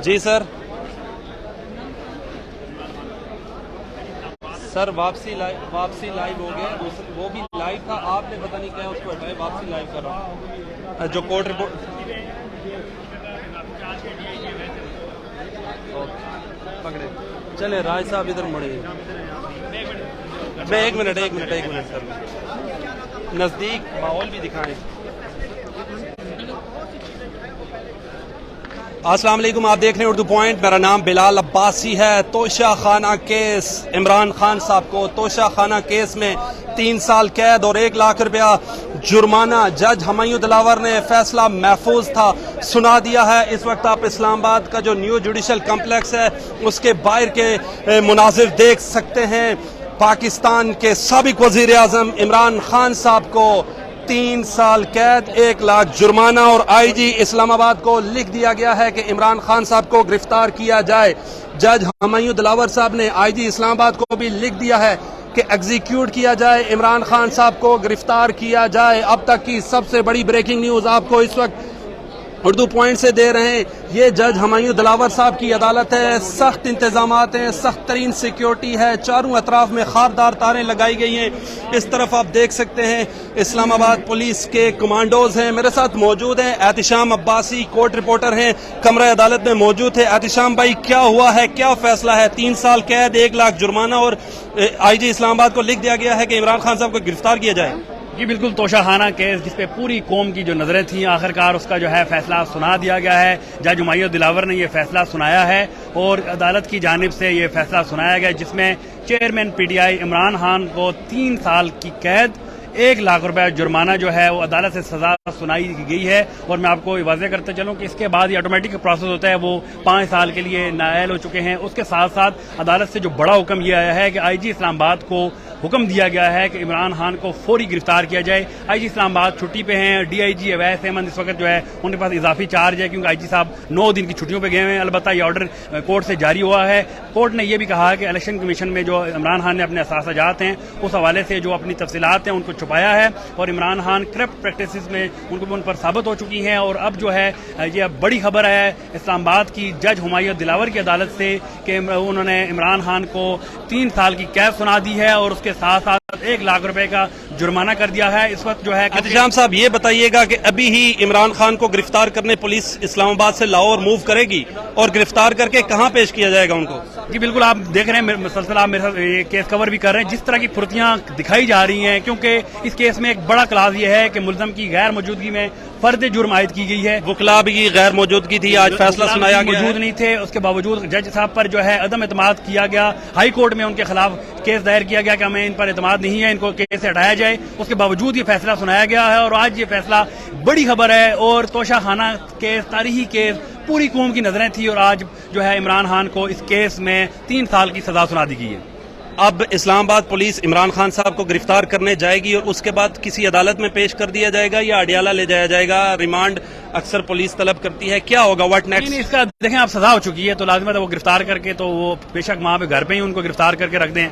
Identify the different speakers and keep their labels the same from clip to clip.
Speaker 1: جی سر سر واپسی لائیو ہو گیا، وہ بھی لائیو تھا، آپ نے پتہ نہیں کیا اس کو ہٹائے، واپسی لائیو کر رہا ہوں جو کورٹ رپورٹ پکڑے چلے راج صاحب ادھر مڑے میں ایک منٹ سر نزدیک ماحول بھی دکھائیں۔ السلام علیکم، آپ دیکھ رہے ہیں اردو پوائنٹ، میرا نام بلال عباسی ہے۔ توشہ خانہ کیس، عمران خان صاحب کو توشہ خانہ کیس میں 3 سال قید اور 1 لاکھ روپیہ جرمانہ، جج ہمایوں دلاور نے فیصلہ محفوظ تھا سنا دیا ہے۔ اس وقت آپ اسلام آباد کا جو نیو جوڈیشل کمپلیکس ہے اس کے باہر کے مناظر دیکھ سکتے ہیں۔ پاکستان کے سابق وزیر اعظم عمران خان صاحب کو 3 سال قید، 1 لاکھ جرمانہ، اور آئی جی اسلام آباد کو لکھ دیا گیا ہے کہ عمران خان صاحب کو گرفتار کیا جائے۔ جج ہمایوں دلاور صاحب نے آئی جی اسلام آباد کو بھی لکھ دیا ہے کہ ایگزیکیوٹ کیا جائے، عمران خان صاحب کو گرفتار کیا جائے۔ اب تک کی سب سے بڑی بریکنگ نیوز آپ کو اس وقت اردو پوائنٹ سے دے رہے ہیں۔ یہ جج ہمایوں دلاور صاحب کی عدالت ہے، سخت انتظامات ہیں، سخت ترین سیکیورٹی ہے، چاروں اطراف میں خاردار تاریں لگائی گئی ہیں۔ اس طرف آپ دیکھ سکتے ہیں اسلام آباد پولیس کے کمانڈوز ہیں، میرے ساتھ موجود ہیں احتشام عباسی، کورٹ رپورٹر ہیں، کمرہ عدالت میں موجود تھے۔ احتشام بھائی، کیا ہوا ہے، کیا فیصلہ ہے؟ 3 سال قید، 1 لاکھ جرمانہ، اور آئی جی اسلام آباد کو لکھ دیا گیا ہے کہ عمران خان صاحب کو گرفتار کیا جائے۔
Speaker 2: جی بالکل، توشہ خانہ کیس جس پہ پوری قوم کی جو نظریں تھیں، آخرکار اس کا جو ہے فیصلہ سنا دیا گیا ہے۔ جج ہمایوں دلاور نے یہ فیصلہ سنایا ہے اور عدالت کی جانب سے یہ فیصلہ سنایا گیا جس میں chairman P T I Imran Khan کو 3 سال کی قید، 1 لاکھ روپے جرمانہ جو ہے وہ عدالت سے سزا سنائی گئی ہے۔ اور میں آپ کو واضح کرتے چلوں کہ اس کے بعد یہ آٹومیٹک پروسیس ہوتا ہے، وہ 5 سال کے لیے نائل ہو چکے ہیں۔ اس کے ساتھ ساتھ عدالت سے جو بڑا حکم یہ آیا ہے کہ آئی جی اسلام آباد کو حکم دیا گیا ہے کہ عمران خان کو فوری گرفتار کیا جائے۔ آئی جی اسلام آباد چھٹی پہ ہیں، ڈی آئی جی اویس احمد اس وقت جو ہے ان کے پاس اضافی چارج ہے کیونکہ آئی جی صاحب 9 دن کی چھٹیوں پہ گئے ہوئے ہیں۔ البتہ یہ آرڈر کورٹ سے جاری ہوا ہے۔ کورٹ نے یہ بھی کہا کہ الیکشن کمیشن میں جو عمران خان نے اپنے احساسات ہیں اس حوالے سے جو اپنی تفصیلات ہیں ان کو چھپایا ہے، اور عمران خان کرپٹ پریکٹسز میں ان پر ثابت ہو چکی ہیں۔ اور اب جو ہے یہ بڑی خبر ہے اسلام آباد کی جج ہمایوں دلاور کی عدالت سے کہ انہوں نے عمران خان کو 3 سال کی قید سنا دی ہے اور اس کے ساتھ ساتھ 1 لاکھ روپے کا جرمانہ کر دیا ہے۔ اس وقت جو ہے
Speaker 1: احتشام صاحب یہ بتائیے گا کہ ابھی ہی عمران خان کو گرفتار کرنے پولیس اسلام آباد سے لاہور موو کرے گی اور گرفتار کر کے کہاں پیش کیا جائے گا ان کو؟
Speaker 2: جی بالکل، آپ دیکھ رہے ہیں مسلسل، آپ میرے ساتھ یہ کیس کور بھی کر رہے ہیں، جس طرح کی پھرتیاں دکھائی جا رہی ہیں، کیونکہ اس کیس میں ایک بڑا کلاس یہ ہے کہ ملزم کی غیر موجودگی میں فرد جرم عائد کی گئی ہے۔
Speaker 1: وکلاء بھی غیر موجودگی تھی، آج فیصلہ سنایا گیا،
Speaker 2: موجود نہیں تھے، اس کے باوجود جج صاحب پر جو ہے عدم اعتماد کیا گیا۔ ہائی کورٹ میں ان کے خلاف کیس دائر کیا گیا کہ ہمیں ان پر اعتماد نہیں ہے، ان کو کیس سے ہٹایا جائے۔ اس کے باوجود یہ فیصلہ سنایا گیا ہے اور آج یہ فیصلہ بڑی خبر ہے۔ اور توشہ خانہ کیس تاریخی کیس، پوری قوم کی نظریں تھی، اور آج جو ہے عمران خان کو اس کیس میں 3 سال کی سزا سنا دی گئی ہے۔
Speaker 1: اب اسلام آباد پولیس عمران خان صاحب کو گرفتار کرنے جائے گی اور اس کے بعد کسی عدالت میں پیش کر دیا جائے گا یا اڈیالہ لے جایا جائے گا؟ ریمانڈ اکثر پولیس طلب کرتی ہے، کیا ہوگا، واٹ نیکسٹ؟
Speaker 2: اس کا دیکھیں، اب سزا ہو چکی ہے تو لازمت ہے وہ گرفتار کر کے، تو وہ بے شک وہاں پہ گھر پہ ہی ان کو گرفتار کر کے رکھ دیں،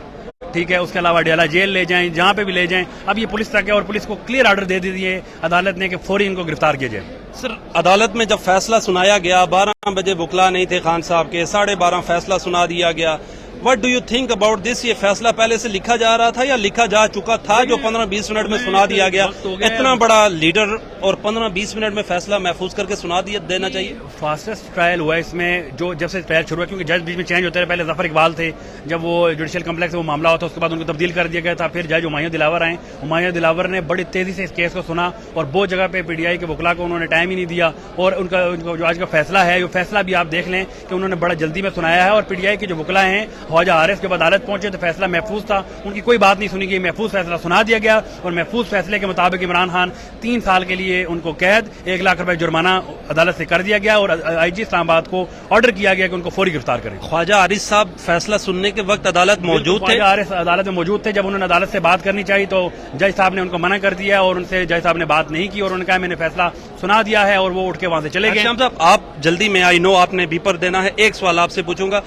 Speaker 2: ٹھیک ہے۔ اس کے علاوہ اڈیالہ جیل لے جائیں، جہاں پہ بھی لے جائیں۔ اب یہ پولیس تک ہے اور پولیس کو کلیئر آرڈر دے دیے عدالت نے کہ فوری ان کو گرفتار کیا جائے۔
Speaker 1: سر، عدالت میں جب فیصلہ سنایا گیا 12 بجے وکلاء نہیں تھے خان صاحب کے، 12:30 فیصلہ سنا دیا گیا۔ What do you think about this? یہ فیصلہ پہلے سے لکھا جا رہا تھا یا لکھا جا چکا تھا جو 15-20 منٹ میں سنا دیا گیا؟ اتنا بڑا لیڈر اور 15-20 منٹ میں فیصلہ محفوظ کر کے سنا دینا چاہیے۔
Speaker 2: فاسٹسٹ ٹرائل ہوا اس میں، جو جب سے ٹرائل شروع ہوا، کیونکہ جج بیچ میں چینج ہوتے رہے، پہلے ظفر اقبال تھے، جب وہ جوڈیشل کمپلیکس وہ معاملہ ہوتا اس کے بعد ان کو تبدیل کر دیا گیا تھا، پھر جج ہمایوں دلاور آئے۔ ہمایوں دلاور نے بڑی تیزی سے اس کیس کو سنا اور بہت جگہ پہ پی ٹی آئی کے وکلاء کو انہوں نے ٹائم ہی نہیں دیا، اور ان کا جو آج کا فیصلہ ہے، یہ فیصلہ بھی آپ دیکھ لیں کہ انہوں نے بڑا جلدی میں سنایا ہے۔ اور پی ٹی آئی کے جو وکلاء ہیں خواجہ عارف جب عدالت پہنچے تو فیصلہ محفوظ تھا، ان کی کوئی بات نہیں سنی گئی، محفوظ فیصلہ سنا دیا گیا، اور محفوظ فیصلے کے مطابق عمران خان 3 سال کے لیے ان کو قید، 1 لاکھ روپے جرمانہ عدالت سے کر دیا گیا، اور آئی جی اسلام آباد کو آرڈر کیا گیا کہ ان کو فوری گرفتار کریں۔
Speaker 1: خواجہ عارف صاحب فیصلہ سننے کے وقت عدالت موجود تھے؟
Speaker 2: خواجہ عارف عدالت میں موجود تھے، جب انہوں نے عدالت سے بات کرنی چاہیے تو جج صاحب نے ان کو منع کر دیا، اور ان سے جج صاحب نے بات نہیں کی، اور انہوں نے کہا میں نے فیصلہ سنا دیا ہے، اور وہ اٹھ کے وہاں سے چلے گئے۔
Speaker 1: شام صاحب، آپ جلدی میں، آئی نو آپ نے بیپر دینا ہے، ایک سوال آپ سے پوچھوں گا،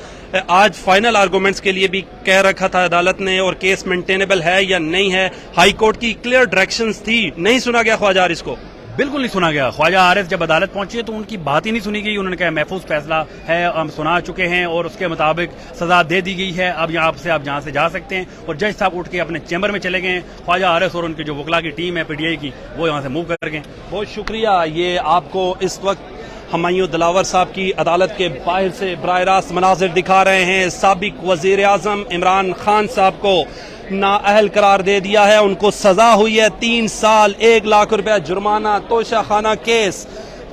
Speaker 1: آج فائنل آرگومنٹس کے لیے بھی کہہ رکھا تھا عدالت نے، اور کیس مینٹینیبل ہے یا نہیں ہے؟ ہائی کورٹ کی کلیئر ڈائریکشنز تھی، نہیں سنا گیا خواجہ عارف کو؟
Speaker 2: بالکل نہیں سنا گیا. خواجہ عارف جب عدالت پہنچے تو ان کی بات ہی نہیں سنی گئی. انہوں نے کہا محفوظ فیصلہ ہے, ہم سنا چکے ہیں اور اس کے مطابق سزا دے دی گئی ہے, اب یہاں سے آپ جہاں سے جا سکتے ہیں. اور جج صاحب اٹھ کے اپنے چیمبر میں چلے گئے ہیں. خواجہ عارف اور ان کے جو وکلا کی ٹیم ہے PTI کی, وہ یہاں سے موو کر گئے.
Speaker 1: بہت شکریہ. یہ آپ کو اس وقت ہمایوں دلاور صاحب کی عدالت کے باہر سے براہ راست مناظر دکھا رہے ہیں. سابق وزیر اعظم عمران خان صاحب کو نااہل قرار دے دیا ہے. ان کو سزا ہوئی ہے 3 سال 1 لاکھ روپے جرمانہ. توشہ خانہ کیس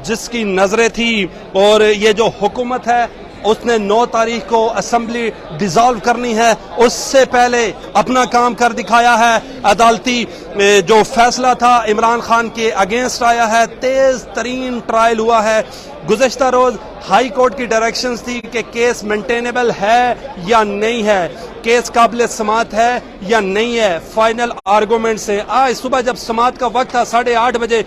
Speaker 1: جس کی نظریں تھی, اور یہ جو حکومت ہے اس نے 9 تاریخ کو اسمبلی ڈیزالو کرنی ہے, اس سے پہلے اپنا کام کر دکھایا ہے. عدالتی جو فیصلہ تھا عمران خان کے اگینسٹ آیا ہے. تیز ترین ٹرائل ہوا ہے. گزشتہ روز ہائی کورٹ کی ڈائریکشنز تھی کہ کیس مینٹینیبل ہے یا نہیں ہے, کیس قابل سماعت ہے یا نہیں ہے. فائنل آرگومنٹ سے آج صبح جب سماعت کا وقت تھا 8:30 بجے,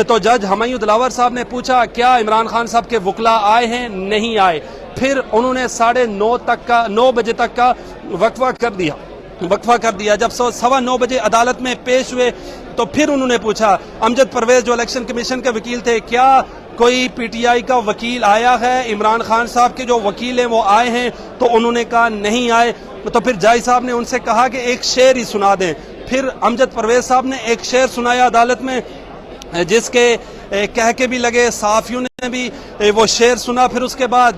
Speaker 1: تو جج ہمایوں دلاور صاحب نے پوچھا کیا عمران خان صاحب کے وکلا آئے ہیں, نہیں آئے. پھر انہوں نے 9:30 بجے تک کا وقفہ کر دیا. جب 9:15 بجے عدالت میں پیش ہوئے تو پھر انہوں نے پوچھا امجد پرویز جو الیکشن کمیشن کے وکیل تھے, کیا کوئی PTI کا وکیل آیا ہے, عمران خان صاحب کے جو وکیل ہیں وہ آئے ہیں, تو انہوں نے کہا نہیں آئے. تو پھر جج صاحب نے ان سے کہا کہ ایک شعر ہی سنا دیں. پھر امجد پرویز صاحب نے ایک شعر سنایا عدالت میں, جس کے کہہ کے بھی لگے, صحافیوں نے بھی وہ شعر سنا. پھر اس کے بعد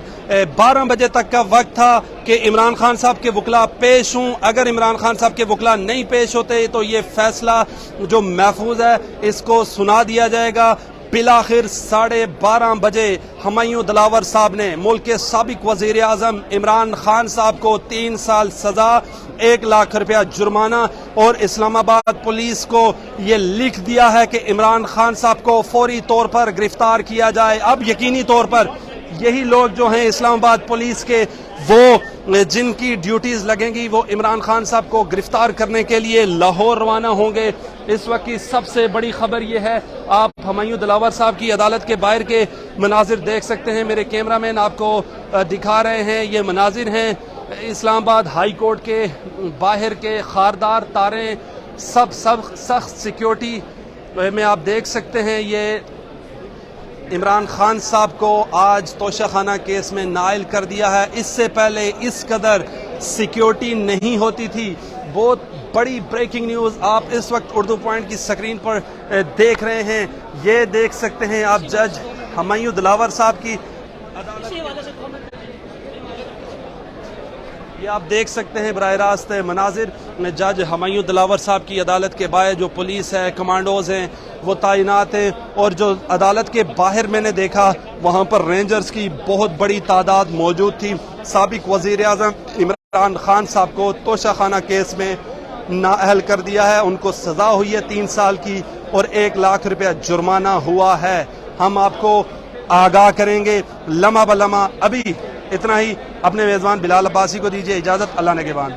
Speaker 1: 12 بجے تک کا وقت تھا کہ عمران خان صاحب کے وکلا پیش ہوں. اگر عمران خان صاحب کے وکلا نہیں پیش ہوتے تو یہ فیصلہ جو محفوظ ہے اس کو سنا دیا جائے گا. بالآخر 12:30 بجے ہمایوں دلاور صاحب نے ملک کے سابق وزیر اعظم عمران خان صاحب کو 3 سال سزا, 1 لاکھ روپیہ جرمانہ, اور اسلام آباد پولیس کو یہ لکھ دیا ہے کہ عمران خان صاحب کو فوری طور پر گرفتار کیا جائے. اب یقینی طور پر یہی لوگ جو ہیں اسلام آباد پولیس کے, وہ جن کی ڈیوٹیز لگیں گی, وہ عمران خان صاحب کو گرفتار کرنے کے لیے لاہور روانہ ہوں گے. اس وقت کی سب سے بڑی خبر یہ ہے, آپ ہمایوں دلاور صاحب کی عدالت کے باہر کے مناظر دیکھ سکتے ہیں. میرے کیمرہ مین آپ کو دکھا رہے ہیں. یہ مناظر ہیں اسلام آباد ہائی کورٹ کے باہر کے. خاردار تاریں, سب سخت سیکیورٹی میں آپ دیکھ سکتے ہیں. یہ عمران خان صاحب کو آج توشہ خانہ کیس میں نائل کر دیا ہے. اس سے پہلے اس قدر سیکیورٹی نہیں ہوتی تھی. بہت بڑی بریکنگ نیوز آپ اس وقت اردو پوائنٹ کی سکرین پر دیکھ رہے ہیں. یہ دیکھ سکتے ہیں آپ جج ہمایوں دلاور صاحب کی عدالت, یہ آپ دیکھ سکتے ہیں براہ راست مناظر. جج ہمایوں دلاور صاحب کی عدالت کے باہر جو پولیس ہے, کمانڈوز ہیں, وہ تعینات ہیں. اور جو عدالت کے باہر میں نے دیکھا وہاں پر رینجرز کی بہت بڑی تعداد موجود تھی. سابق وزیر اعظم عمران خان صاحب کو توشہ خانہ کیس میں نااہل کر دیا ہے. ان کو سزا ہوئی ہے 3 سال کی اور 1 لاکھ روپیہ جرمانہ ہوا ہے. ہم آپ کو آگاہ کریں گے لمحہ بلمحہ. ابھی اتنا ہی. اپنے میزبان بلال عباسی کو دیجیے اجازت. اللہ نگہبان.